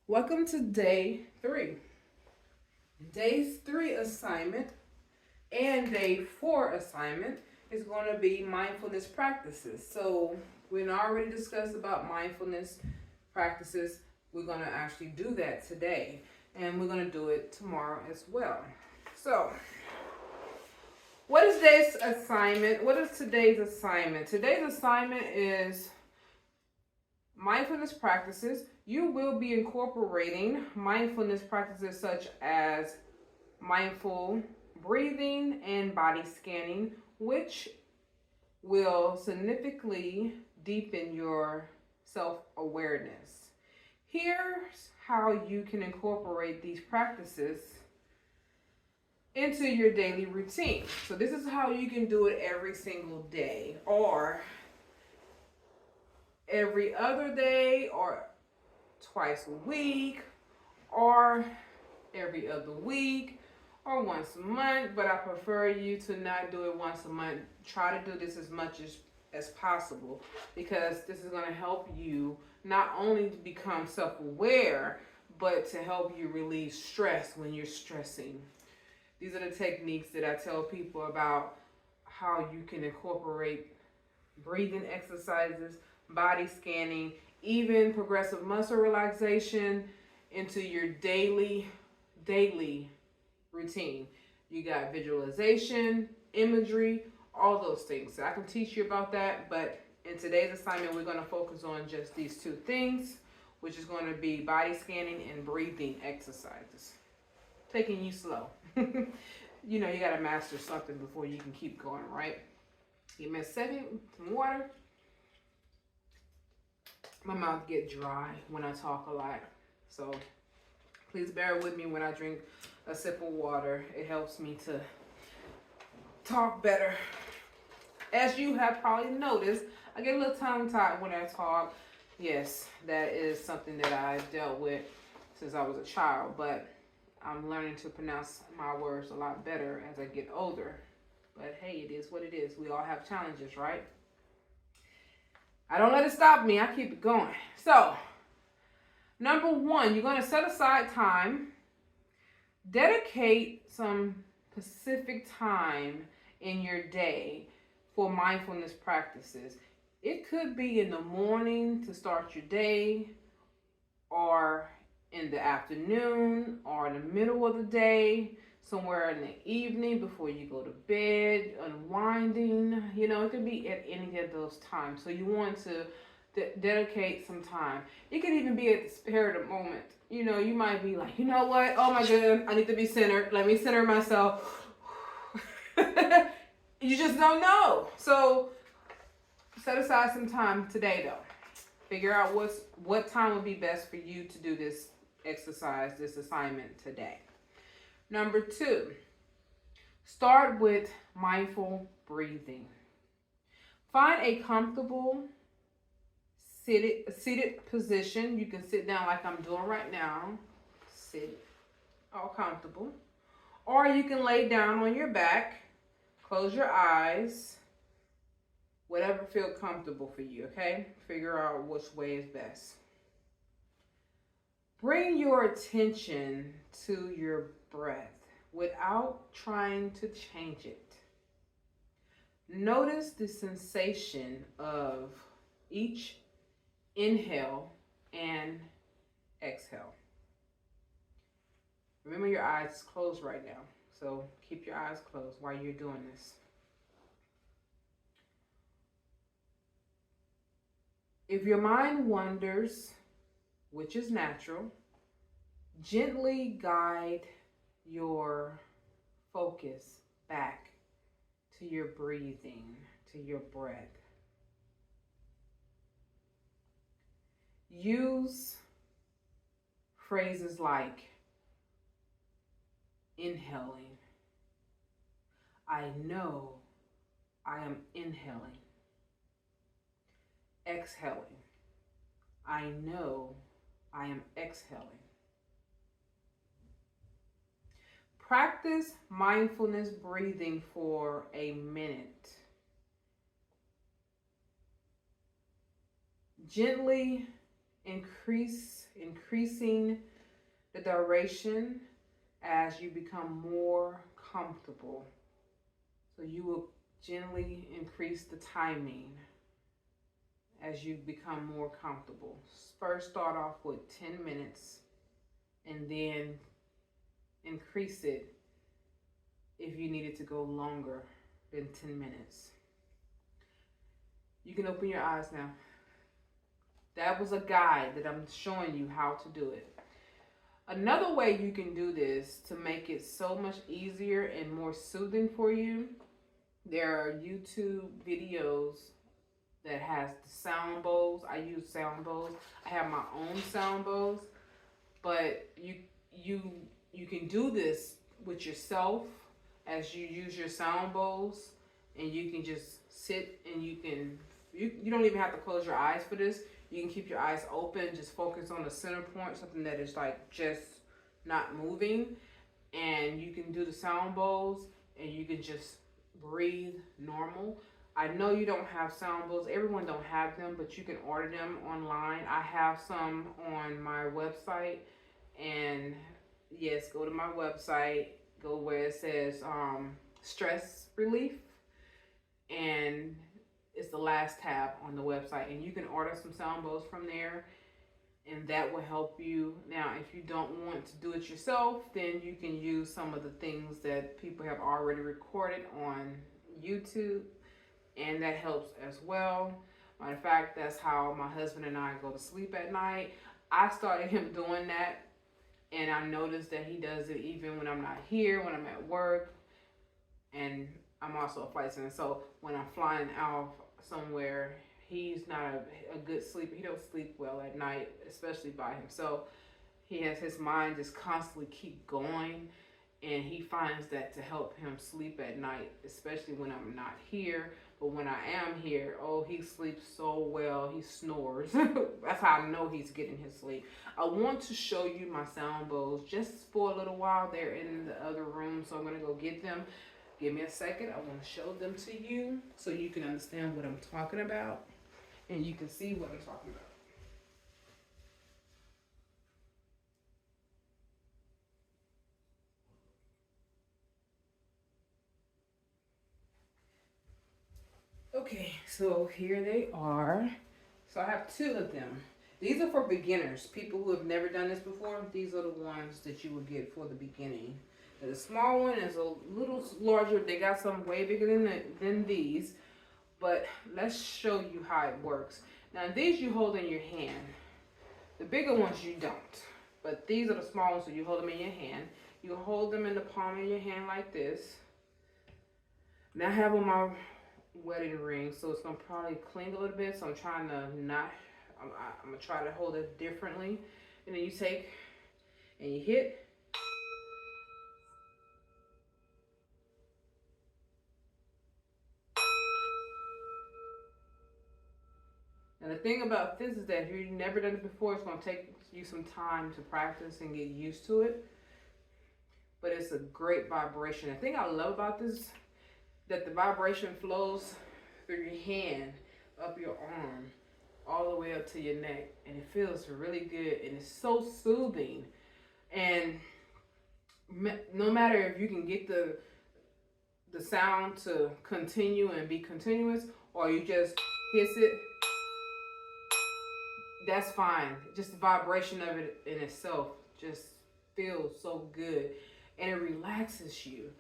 Welcome to day 3. Day 3 assignment and day 4 assignment is going to be mindfulness practices. So we already discussed about mindfulness practices. We're going to actually do that today, and we're going to do it tomorrow as well. So what is today's assignment? What is today's assignment? Today's assignment is mindfulness practices. You will be incorporating mindfulness practices such as mindful breathing and body scanning, which will significantly deepen your self-awareness. Here's how you can incorporate these practices into your daily routine. So this is how you can do it every single day, or every other day, or twice a week, or every other week, or once a month. But I prefer you to not do it once a month. Try to do this as much as possible, because this is going to help you not only to become self-aware, but to help you relieve stress when you're stressing. These are the techniques that I tell people about how you can incorporate breathing exercises, body scanning, even progressive muscle relaxation into your daily routine. You got visualization, imagery, all those things. So I can teach you about that, but in today's assignment, we're going to focus on just these two things, which is going to be body scanning and breathing exercises. Taking you slow. You know, you got to master something before you can keep going, right? Give me a second, some water. My mouth get dry when I talk a lot, so please bear with me when I drink a sip of water. It helps me to talk better. As you have probably noticed, I get a little tongue-tied when I talk. Yes, that is something that I've dealt with since I was a child, but I'm learning to pronounce my words a lot better as I get older. But hey, it is what it is. We all have challenges, right? I don't let it stop me. I keep it going. So, number 1, you're going to set aside time. Dedicate some specific time in your day for mindfulness practices. It could be in the morning to start your day, or in the afternoon, or in the middle of the day, somewhere in the evening before you go to bed, unwinding. You know, it could be at any of those times. So you want to dedicate some time. It could even be at the spur of the moment. You know, you might be like, you know what? Oh my goodness, I need to be centered. Let me center myself. You just don't know. So set aside some time today, though. Figure out what time would be best for you to do this exercise, this assignment today. Number 2, start with mindful breathing. Find a comfortable seated position. You can sit down like I'm doing right now. Sit all comfortable. Or you can lay down on your back, close your eyes, whatever feels comfortable for you, okay? Figure out which way is best. Bring your attention to your breath without trying to change it. Notice the sensation of each inhale and exhale. Remember, your eyes closed right now, so keep your eyes closed while you're doing this. If your mind wanders, which is natural, gently guide your focus back to your breathing, to your breath. Use phrases like inhaling. I know I am inhaling. Exhaling. I know I am exhaling. Practice mindfulness breathing for a minute. Gently increase increasing the duration as you become more comfortable. So you will gently increase the timing as you become more comfortable. First start off with 10 minutes and then increase it if you need it to go longer than 10 minutes. You can open your eyes now. That was a guide that I'm showing you how to do it. Another way you can do this to make it so much easier and more soothing for you, there are YouTube videos that has the sound bowls. I use sound bowls. I have my own sound bowls, but you can do this with yourself as you use your sound bowls, and you can just sit and you don't even have to close your eyes for this. You can keep your eyes open, just focus on the center point, something that is like just not moving, and you can do the sound bowls and you can just breathe normal. I know you don't have sound bowls. Everyone don't have them, but you can order them online. I have some on my website, and yes, go to my website, go where it says stress relief, and it's the last tab on the website, and you can order some sound bowls from there, and that will help you. Now, if you don't want to do it yourself, then you can use some of the things that people have already recorded on YouTube, and that helps as well. Matter of fact, that's how my husband and I go to sleep at night. I started him doing that, and I noticed that he does it even when I'm not here, when I'm at work, and I'm also a flight attendant. So when I'm flying out somewhere, he's not a good sleeper. He don't sleep well at night, especially by himself. He has his mind just constantly keep going, and he finds that to help him sleep at night, especially when I'm not here. But when I am here, oh, he sleeps so well. He snores. That's how I know he's getting his sleep. I want to show you my sound bowls just for a little while. They're in the other room, so I'm going to go get them. Give me a second. I want to show them to you so you can understand what I'm talking about and you can see what I'm talking about. Okay, so here they are. So I have two of them. These are for beginners, people who have never done this before. These are the ones that you would get for the beginning. And the small one is a little larger. They got some way bigger than these. But let's show you how it works. Now these you hold in your hand. The bigger ones you don't. But these are the small ones, so you hold them in your hand. You hold them in the palm of your hand like this. Now I have on my wedding ring, so it's gonna probably cling a little bit, so I'm trying to not, I'm gonna try to hold it differently. And then you take and you hit. And the thing about this is that if you've never done it before, it's gonna take you some time to practice and get used to it. But it's a great vibration. The thing I love about this, that the vibration flows through your hand, up your arm, all the way up to your neck, and it feels really good, and it's so soothing. And no matter if you can get the sound to continue and be continuous, or you just hiss it, that's fine. Just the vibration of it in itself just feels so good, and it relaxes you.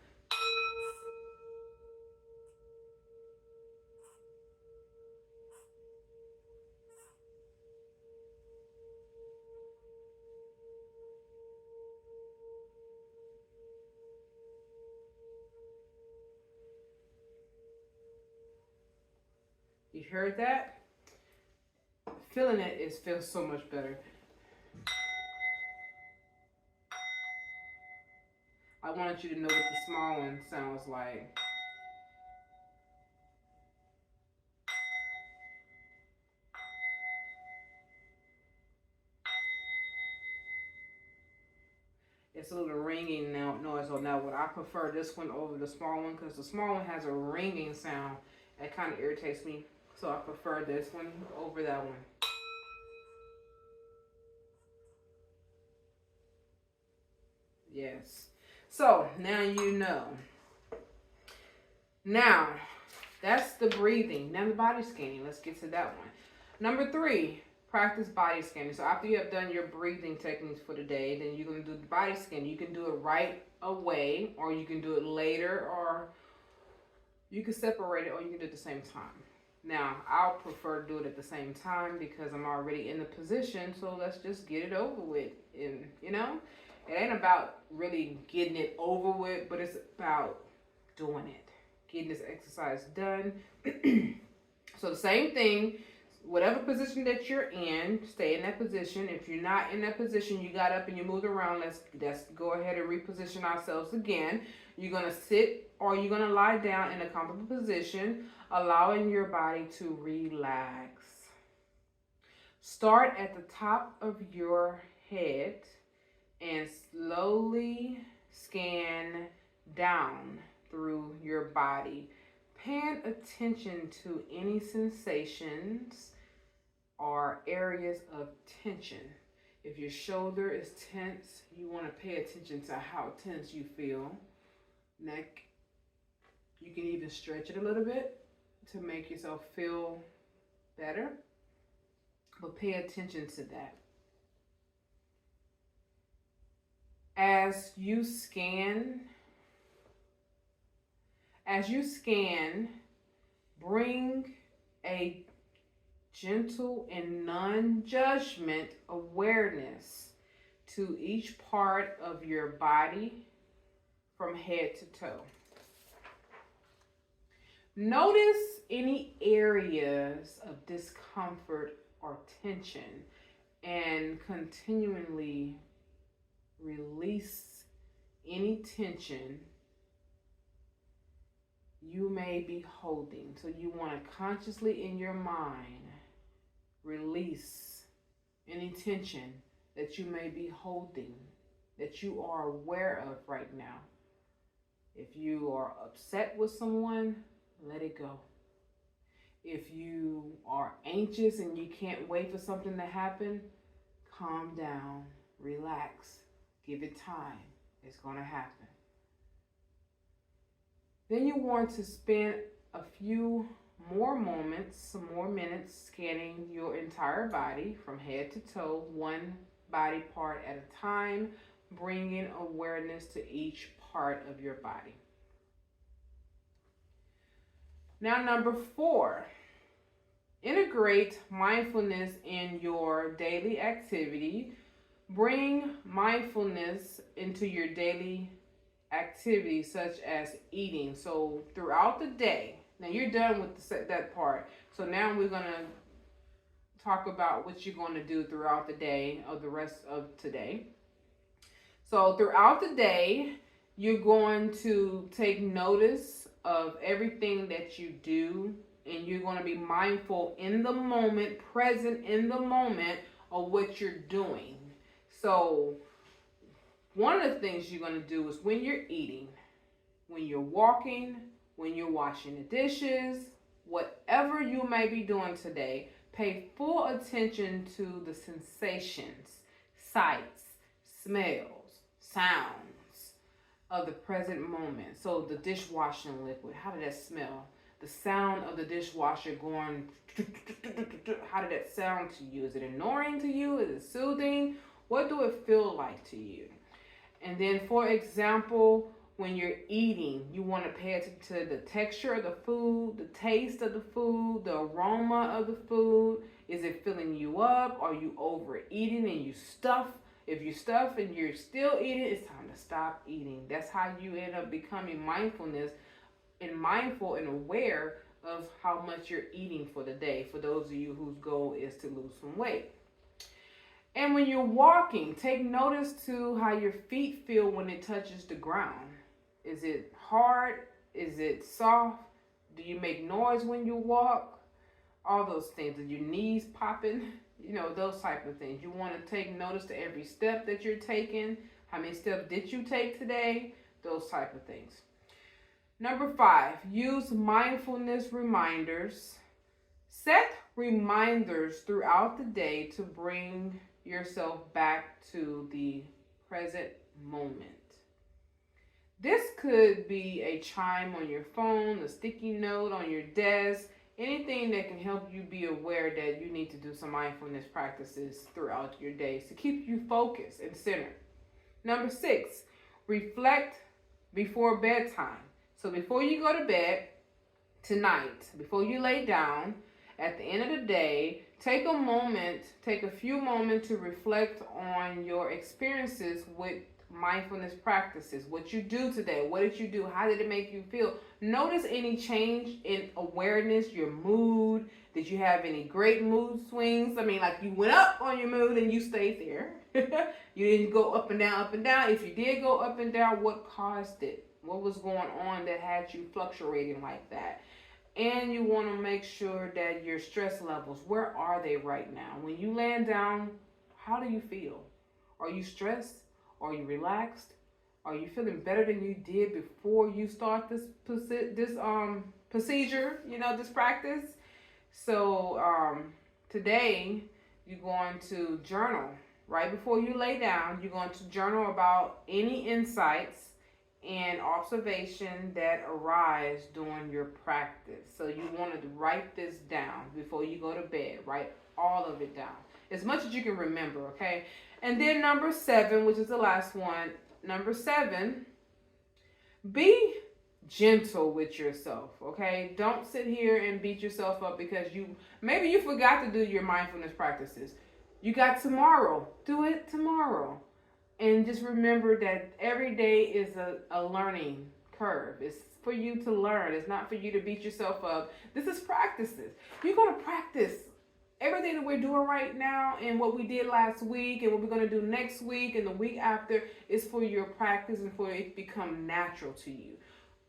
You heard that? Feeling it feels so much better. I wanted you to know what the small one sounds like. It's a little ringing noise on that one. I prefer this one over the small one because the small one has a ringing sound that kind of irritates me. So I prefer this one over that one. Yes. So now you know. Now, that's the breathing. Now the body scanning. Let's get to that one. Number 3, practice body scanning. So after you have done your breathing techniques for the day, then you're going to do the body scan. You can do it right away, or you can do it later, or you can separate it, or you can do it at the same time. Now, I'll prefer to do it at the same time because I'm already in the position, so let's just get it over with. And, it ain't about really getting it over with, but it's about doing it, getting this exercise done. So the same thing, whatever position that you're in, stay in that position. If you're not in that position, you got up and you moved around, let's go ahead and reposition ourselves again. You're going to sit or you're going to lie down in a comfortable position, allowing your body to relax. Start at the top of your head and slowly scan down through your body, paying attention to any sensations or areas of tension. If your shoulder is tense, you want to pay attention to how tense you feel. Neck, you can even stretch it a little bit to make yourself feel better, but pay attention to that. As you scan, bring a gentle and non-judgment awareness to each part of your body from head to toe. Notice any areas of discomfort or tension and continually release any tension you may be holding. So you want to consciously in your mind release any tension that you may be holding, that you are aware of right now. If you are upset with someone, let it go. If you are anxious and you can't wait for something to happen, calm down, relax, give it time. It's going to happen. Then you want to spend a few more moments, some more minutes scanning your entire body from head to toe, one body part at a time, bringing awareness to each part of your body. Now, number 4, integrate mindfulness in your daily activity. Bring mindfulness into your daily activities such as eating. So throughout the day, now you're done with that part. So now we're going to talk about what you're going to do throughout the day or the rest of today. So throughout the day, you're going to take notice of everything that you do, and you're going to be mindful in the moment, present in the moment of what you're doing. So one of the things you're going to do is when you're eating, when you're walking, when you're washing the dishes, whatever you may be doing today, pay full attention to the sensations, sights, smells, sounds of the present moment. So the dishwashing liquid, how did that smell? The sound of the dishwasher going, how did that sound to you? Is it annoying to you? Is it soothing? What do it feel like to you? And then, for example, when you're eating, you want to pay attention to the texture of the food, the taste of the food, the aroma of the food. Is it filling you up? Are you overeating and you stuff? If you stuff and you're still eating, it's time to stop eating. That's how you end up becoming mindful and aware of how much you're eating for the day, for those of you whose goal is to lose some weight. And when you're walking, take notice to how your feet feel when it touches the ground. Is it hard? Is it soft? Do you make noise when you walk? All those things. Are your knees popping? Those type of things. You want to take notice to every step that you're taking. How many steps did you take today? Those type of things. Number 5, use mindfulness reminders. Set reminders throughout the day to bring yourself back to the present moment. This could be a chime on your phone, a sticky note on your desk, anything that can help you be aware that you need to do some mindfulness practices throughout your days to keep you focused and centered. Number 6, reflect before bedtime. So before you go to bed tonight, before you lay down, at the end of the day, take a few moments to reflect on your experiences with mindfulness practices. What you do today, what did you do? How did it make you feel? Notice any change in awareness, your mood. Did you have any great mood swings? I mean, like you went up on your mood and you stayed there. You didn't go up and down, up and down. If you did go up and down, what caused it? What was going on that had you fluctuating like that? And you want to make sure that your stress levels, where are they right now? When you land down, how do you feel? Are you stressed? Are you relaxed? Are you feeling better than you did before you start this procedure, this practice? So today you're going to journal. Right before you lay down, you're going to journal about any insights and observation that arise during your practice. So you want to write this down before you go to bed. Write all of it down, as much as you can remember, okay? And then number 7, which is the last one. Number 7, be gentle with yourself, okay? Don't sit here and beat yourself up because maybe you forgot to do your mindfulness practices. You got tomorrow. Do it tomorrow. And just remember that every day is a learning curve. It's for you to learn. It's not for you to beat yourself up. This is practices. You're going to practice everything that we're doing right now and what we did last week and what we're going to do next week and the week after is for your practice and for it to become natural to you.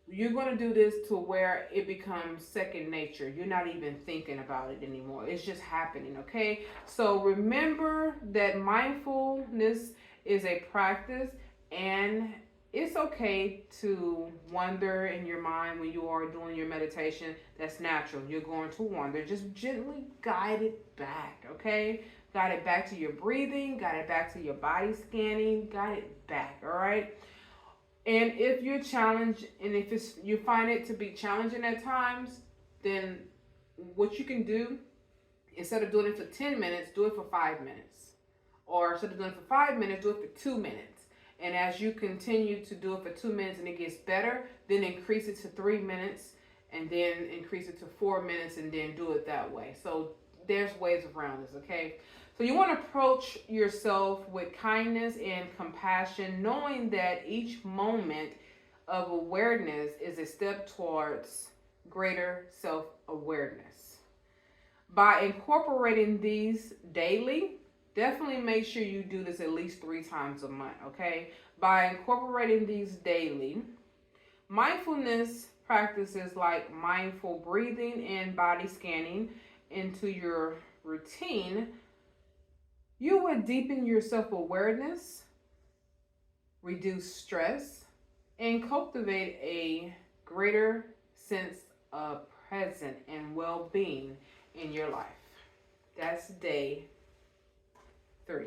You're going to do this to where it becomes second nature. You're not even thinking about it anymore. It's just happening, okay? So remember that mindfulness is a practice, and it's okay to wander in your mind when you are doing your meditation. That's natural. You're going to wander. Just gently guide it back, okay? Guide it back to your breathing, guide it back to your body scanning, guide it back, all right? And if you're challenged, and if you find it to be challenging at times, then what you can do, instead of doing it for 10 minutes, do it for 5 minutes. Or instead of doing it for 5 minutes, do it for 2 minutes. And as you continue to do it for 2 minutes and it gets better, then increase it to 3 minutes, and then increase it to 4 minutes, and then do it that way. So there's ways around this, okay? So you want to approach yourself with kindness and compassion, knowing that each moment of awareness is a step towards greater self-awareness. By incorporating these daily, definitely make sure you do this at least 3 times a month, okay? By incorporating these daily, mindfulness practices like mindful breathing and body scanning into your routine, you would deepen your self-awareness, reduce stress, and cultivate a greater sense of presence and well-being in your life. That's day 3.